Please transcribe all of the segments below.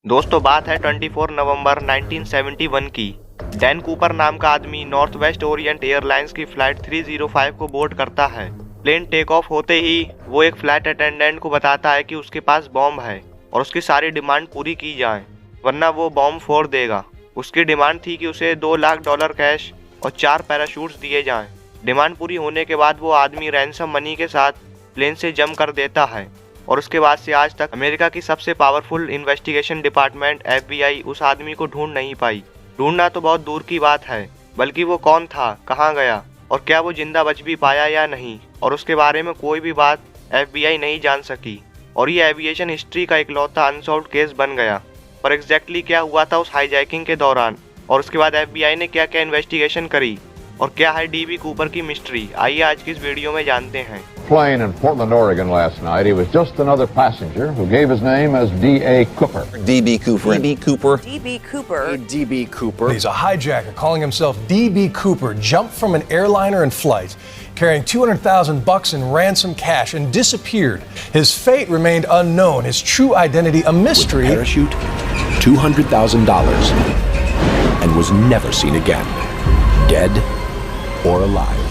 दोस्तों बात है 24 नवंबर 1971 की। डैन कूपर नाम का आदमी नॉर्थ वेस्ट ओरिएंट एयरलाइंस की फ्लाइट 305 को बोर्ड करता है। प्लेन टेक ऑफ होते ही वो एक फ्लाइट अटेंडेंट को बताता है कि उसके पास बॉम्ब है और उसकी सारी डिमांड पूरी की जाए वरना वो बॉम्ब फोड़ देगा। उसकी डिमांड थी कि उसे $2 लाख कैश और 4 पैराशूट्स दिए जाएं। डिमांड पूरी होने के बाद वो आदमी रैंसम मनी के साथ प्लेन से जंप कर देता है और उसके बाद से आज तक अमेरिका की सबसे पावरफुल इन्वेस्टिगेशन डिपार्टमेंट FBI उस आदमी को ढूंढ नहीं पाई। ढूंढना तो बहुत दूर की बात है, बल्कि वो कौन था, कहाँ गया और क्या वो जिंदा बच भी पाया या नहीं, और उसके बारे में कोई भी बात FBI नहीं जान सकी और ये एविएशन हिस्ट्री का इकलौता अनसॉल्व्ड केस बन गया। पर एग्जैक्टली क्या हुआ था उस हाईजैकिंग के दौरान और उसके बाद FBI ने क्या क्या इन्वेस्टिगेशन करी और क्या है DB कूपर की मिस्ट्री, आइए आज की इस वीडियो में जानते हैं। Plane in Portland, Oregon last night. He was just another passenger who gave his name as D.A. Cooper. D.B. Cooper. D.B. Cooper. D.B. Cooper. D.B. Cooper. He's a hijacker calling himself D.B. Cooper, jumped from an airliner in flight, carrying $200,000 in ransom cash and disappeared. His fate remained unknown, his true identity a mystery. With parachute, $200,000, and was never seen again, dead or alive.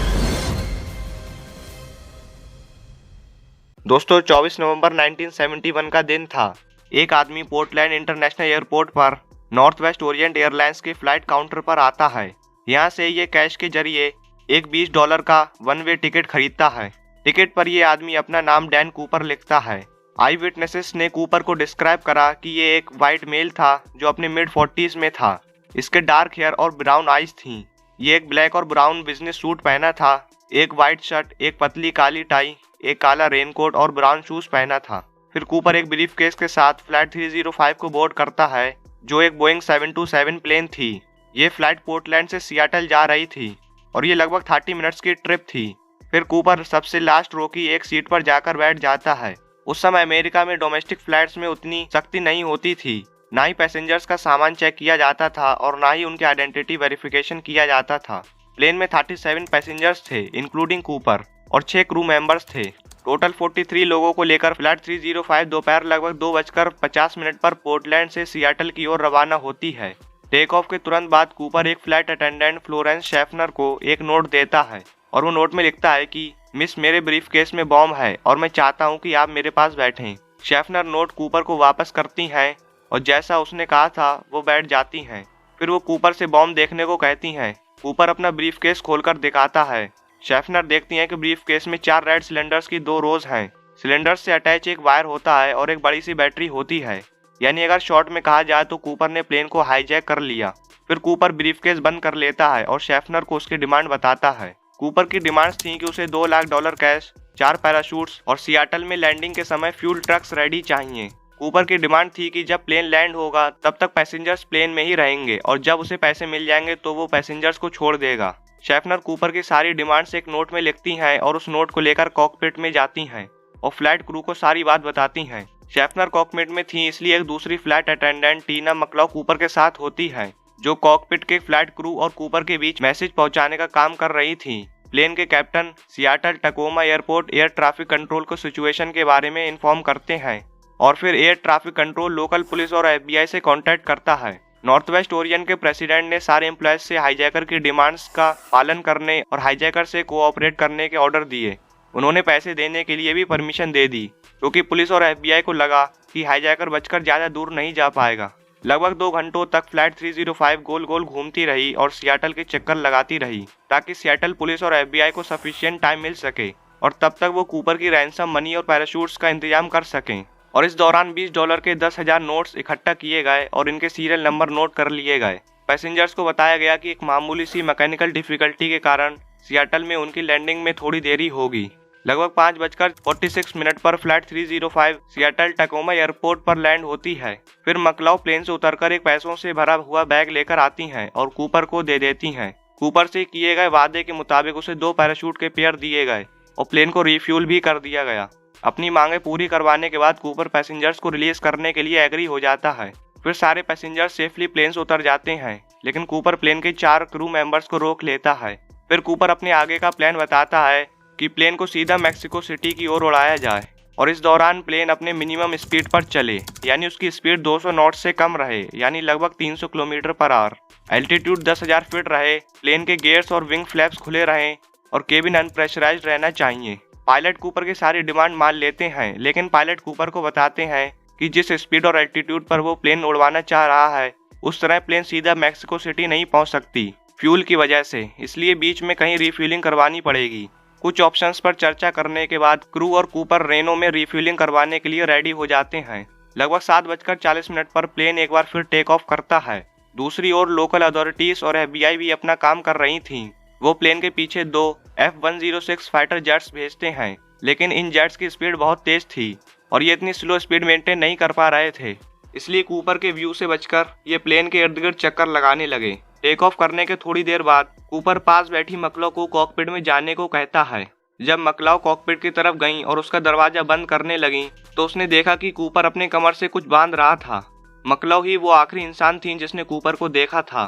दोस्तों 24 नवंबर 1971 का दिन था। एक आदमी Portland international airport पर north West Orient airlines के flight counter पर आता है। यहाँ से ये कैश के जरिए एक $20 का वन वे टिकट खरीदता है। टिकट पर ये आदमी अपना नाम डैन कूपर लिखता है। आई विटनेसेस ने कूपर को डिस्क्राइब करा कि ये एक वाइट मेल था जो अपने मिड 40s में था। इसके डार्क हेयर और ब्राउन आइज थी। ये एक ब्लैक और ब्राउन बिजनेस सूट पहना था, एक वाइट शर्ट, एक पतली काली टाई, एक काला रेनकोट और ब्राउन शूज पहना था। फिर कूपर एक ब्रीफकेस के साथ फ्लाइट 305 को बोर्ड करता है जो एक बोइंग 727 प्लेन थी। ये फ्लाइट पोर्टलैंड से सियाटल जा रही थी और ये लगभग 30 मिनट्स की ट्रिप थी। फिर कूपर सबसे लास्ट रो की एक सीट पर जाकर बैठ जाता है। उस समय अमेरिका में डोमेस्टिक फ्लाइट्स में उतनी सख्ती नहीं होती थी, ना ही पैसेंजर्स का सामान चेक किया जाता था और ना ही उनकी आइडेंटिटी वेरिफिकेशन किया जाता था। प्लेन में 37 पैसेंजर्स थे इंक्लूडिंग कूपर और 6 क्रू मेंबर्स थे। टोटल 43 लोगों को लेकर फ्लाइट 305 दोपहर लगभग 2:50 पर पोर्टलैंड से सियाटल की ओर रवाना होती है। टेक ऑफ के तुरंत बाद कूपर एक फ्लाइट अटेंडेंट फ्लोरेंस शेफनर को एक नोट देता है और वो नोट में लिखता है कि मिस, मेरे ब्रीफकेस में बॉम्ब है और मैं चाहता हूँ कि आप मेरे पास बैठें। शेफनर नोट कूपर को वापस करती हैं और जैसा उसने कहा था वो बैठ जाती हैं। फिर वो कूपर से बॉम्ब देखने को कहती हैं। कूपर अपना ब्रीफकेस खोलकर दिखाता है। शेफनर देखती हैं कि ब्रीफकेस में 4 रेड सिलेंडर्स की 2 रोज हैं। सिलेंडर्स से अटैच एक वायर होता है और एक बड़ी सी बैटरी होती है। यानी अगर शॉर्ट में कहा जाए तो कूपर ने प्लेन को हाईजैक कर लिया। फिर कूपर ब्रीफकेस बंद कर लेता है और शेफनर को उसकी डिमांड बताता है। कूपर की डिमांड्स थी कि उसे $2 लाख कैश, 4 पैराशूट्स और सियाटल में लैंडिंग के समय फ्यूल ट्रक्स रेडी चाहिए। कूपर की डिमांड थी कि जब प्लेन लैंड होगा तब तक पैसेंजर्स प्लेन में ही रहेंगे और जब उसे पैसे मिल जाएंगे तो वो पैसेंजर्स को छोड़ देगा। शेफनर कूपर की सारी डिमांड्स एक नोट में लिखती हैं और उस नोट को लेकर कॉकपिट में जाती हैं और फ्लाइट क्रू को सारी बात बताती हैं। शेफनर कॉकपिट में थी इसलिए एक दूसरी फ्लाइट अटेंडेंट टीना मकलाउ कूपर के साथ होती है जो कॉकपिट के फ्लाइट क्रू और कूपर के बीच मैसेज पहुंचाने का काम कर रही थी। प्लेन के captain Seattle Tacoma airport air traffic control को सिचुएशन के बारे में इन्फॉर्म करते हैं और फिर air traffic control local police और FBI से कांटेक्ट करता है। नॉर्थ वेस्ट ओरिएंट के प्रेसिडेंट ने सारे एम्प्लॉयज से हाईजैकर की डिमांड्स का पालन करने और हाईजैकर से कोऑपरेट करने के ऑर्डर दिए। उन्होंने पैसे देने के लिए भी परमिशन दे दी क्योंकि पुलिस और FBI को लगा कि हाईजैकर बचकर ज़्यादा दूर नहीं जा पाएगा। लगभग 2 घंटों तक फ्लाइट 305 गोल गोल घूमती रही और सियाटल के चक्कर लगाती रही ताकि सियाटल पुलिस और FBI को सफिशिएंट टाइम मिल सके और तब तक वो कूपर की रैंसम मनी और पैराशूट्स का इंतजाम कर सकें। और इस दौरान $20 के 10,000 नोट्स इकट्ठा किए गए और इनके सीरियल नंबर नोट कर लिए गए। पैसेंजर्स को बताया गया कि एक मामूली सी मैकेनिकल डिफिकल्टी के कारण सियाटल में उनकी लैंडिंग में थोड़ी देरी होगी। लगभग 5:46 पर फ्लाइट 305 सियाटल टकोमा एयरपोर्ट पर लैंड होती है। फिर मकलाउ प्लेन से उतरकर एक पैसों से भरा हुआ बैग लेकर आती हैं और कूपर को दे देती हैं। कूपर से किए गए वादे के मुताबिक उसे 2 पैराशूट के पेयर दिए गए और प्लेन को रिफ्यूल भी कर दिया गया। अपनी मांगे पूरी करवाने के बाद कूपर पैसेंजर्स को रिलीज करने के लिए एग्री हो जाता है। फिर सारे पैसेंजर्स सेफली प्लेन से उतर जाते हैं लेकिन कूपर प्लेन के 4 क्रू मेंबर्स को रोक लेता है। फिर कूपर अपने आगे का प्लान बताता है कि प्लेन को सीधा मैक्सिको सिटी की ओर उड़ाया जाए। और इस दौरान प्लेन अपने मिनिमम स्पीड पर चले, यानी उसकी स्पीड 200 नॉट से कम रहे, यानी लगभग 300 kilometre per hour. Altitude 10,000 feet रहे, प्लेन के गेयर्स और विंग फ्लैप्स खुले रहें और केबिन अनप्रेशराइज्ड रहना चाहिए। पायलट कूपर की सारी डिमांड मान लेते हैं, लेकिन पायलट कूपर को बताते हैं कि जिस स्पीड और एल्टीट्यूड पर वो प्लेन उड़वाना चाह रहा है उस तरह प्लेन सीधा मैक्सिको सिटी नहीं पहुंच सकती फ्यूल की वजह से, इसलिए बीच में कहीं रिफ्यूलिंग करवानी पड़ेगी। कुछ ऑप्शंस पर चर्चा करने के बाद क्रू और कूपर रेनो में रिफ्यूलिंग करवाने के लिए रेडी हो जाते हैं। लगभग 7:40 पर प्लेन एक बार फिर टेक ऑफ करता है। दूसरी ओर लोकल अथॉरिटीज और FBI भी अपना काम कर रही थीं। वो प्लेन के पीछे 2 F-106 फाइटर जेट्स भेजते हैं, लेकिन इन जेट्स की स्पीड बहुत तेज थी और ये इतनी स्लो स्पीड मेंटेन नहीं कर पा रहे थे, इसलिए कूपर के व्यू से बचकर ये प्लेन के इर्द गिर्द चक्कर लगाने लगे। टेक ऑफ करने के थोड़ी देर बाद कूपर पास बैठी मकलाउ को कॉकपिट में जाने को कहता है। जब मकलाउ कॉकपिट की तरफ गई और उसका दरवाजा बंद करने लगी तो उसने देखा कि कूपर अपने कमर से कुछ बांध रहा था। मकलाउ ही वो आखिरी इंसान थी जिसने कूपर को देखा था।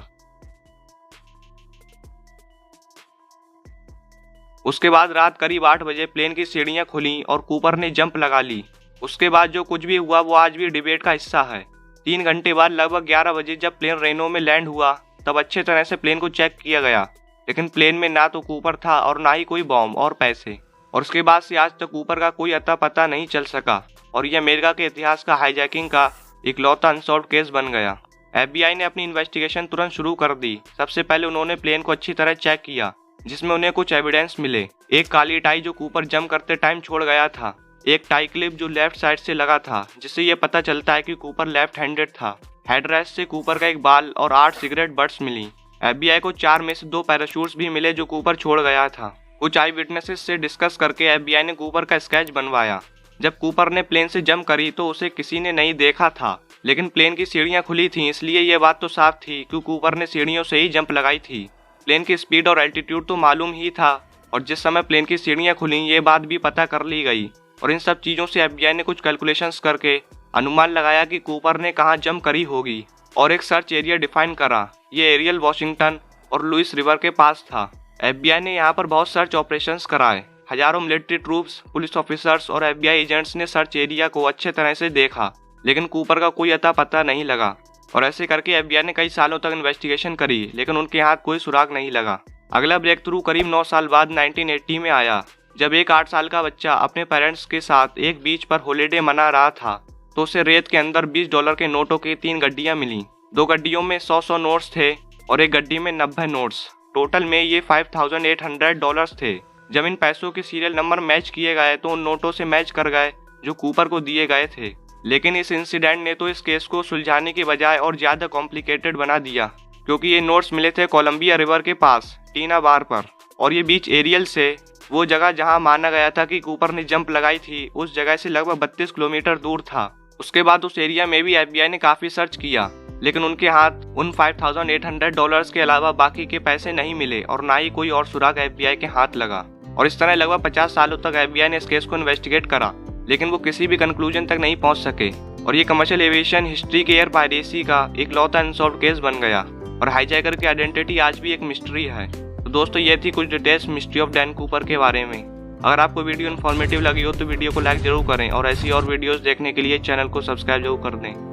उसके बाद रात करीब 8 बजे प्लेन की सीढ़ियां खुली और कूपर ने जंप लगा ली। उसके बाद जो कुछ भी हुआ वो आज भी डिबेट का हिस्सा है। 3 घंटे बाद लगभग 11 बजे जब प्लेन रेनो में लैंड हुआ तब अच्छे तरह से प्लेन को चेक किया गया, लेकिन प्लेन में ना तो कूपर था और ना ही कोई बॉम्ब और पैसे। और उसके बाद से आज तक कूपर का कोई अता पता नहीं चल सका और यह अमेरिका के इतिहास का हाईजैकिंग का इकलौता अनसॉल्व्ड केस बन गया। FBI ने अपनी इन्वेस्टिगेशन तुरंत शुरू कर दी। सबसे पहले उन्होंने प्लेन को अच्छी तरह चेक किया, जिसमें उन्हें कुछ एविडेंस मिले। एक काली टाई जो कूपर जंप करते टाइम छोड़ गया था, एक टाई क्लिप जो लेफ्ट साइड से लगा था, जिससे यह पता चलता है कि कूपर लेफ्ट हैंडेड था। हेडरेस्ट से कूपर का एक बाल और 8 सिगरेट बट्स मिली। FBI को 4 में से 2 पैराशूट्स भी मिले जो कूपर छोड़ गया था। कुछ आई विटनेसेस से डिस्कस करके FBI ने कूपर का स्केच बनवाया। जब कूपर ने प्लेन से जंप करी तो उसे किसी ने नहीं देखा था, लेकिन प्लेन की सीढ़ियां खुली थीं, इसलिए यह बात तो साफ थी कि कूपर ने सीढ़ियों से ही जंप लगाई थी। प्लेन की स्पीड और एल्टीट्यूड तो मालूम ही था और जिस समय प्लेन की सीढ़ियां खुली ये बात भी पता कर ली गई और इन सब चीज़ों से FBI ने कुछ कैलकुलेशंस करके अनुमान लगाया कि कूपर ने कहाँ जंप करी होगी और एक सर्च एरिया डिफाइन करा। ये एरियल वॉशिंगटन और लुइस रिवर के पास था। FBI ने यहाँ पर बहुत सर्च ऑपरेशंस कराए। हजारों मिलिट्री ट्रूप्स, पुलिस ऑफिसर्स और FBI एजेंट्स ने सर्च एरिया को अच्छे तरह से देखा, लेकिन कूपर का कोई अता पता नहीं लगा। और ऐसे करके FBI ने कई सालों तक इन्वेस्टिगेशन करी, लेकिन उनके हाथ कोई सुराग नहीं लगा। अगला ब्रेक थ्रू करीब 9 साल बाद 1980 में आया, जब एक 8 साल का बच्चा अपने पेरेंट्स के साथ एक बीच पर हॉलिडे मना रहा था तो उसे रेत के अंदर $20 के नोटों की 3 गड्डियां मिली। 2 गड्डियों में 100 नोट्स थे और एक गड्डी में 90 नोट्स। टोटल में ये $5,800 थे। जब इन पैसों के सीरियल नंबर मैच किए गए तो उन नोटों से मैच कर गए जो कूपर को दिए गए थे। लेकिन इस इंसिडेंट ने तो इस केस को सुलझाने के बजाय और ज़्यादा कॉम्प्लिकेटेड बना दिया, क्योंकि ये नोट्स मिले थे कोलंबिया रिवर के पास टीना बार पर, और ये बीच एरियल से वो जगह जहां माना गया था कि कूपर ने जंप लगाई थी उस जगह से लगभग 32 किलोमीटर दूर था। उसके बाद उस एरिया में भी FBI ने काफ़ी सर्च किया, लेकिन उनके हाथ उन $5,800 के अलावा बाकी के पैसे नहीं मिले और ना ही कोई और सुराग FBI के हाथ लगा। और इस तरह लगभग 50 सालों तक FBI ने इस केस को इन्वेस्टिगेट करा, लेकिन वो किसी भी कंक्लूजन तक नहीं पहुंच सके और ये कमर्शियल एविएशन हिस्ट्री के एयर पायरेसी का इकलौता अनसॉल्व्ड केस बन गया और हाईजैकर की आइडेंटिटी आज भी एक मिस्ट्री है। तो दोस्तों, ये थी कुछ details mystery of Dan Cooper के बारे में। अगर आपको वीडियो इन्फॉर्मेटिव लगी हो तो वीडियो को लाइक जरूर करें और ऐसी और वीडियोस देखने के लिए चैनल को सब्सक्राइब जरूर कर दें।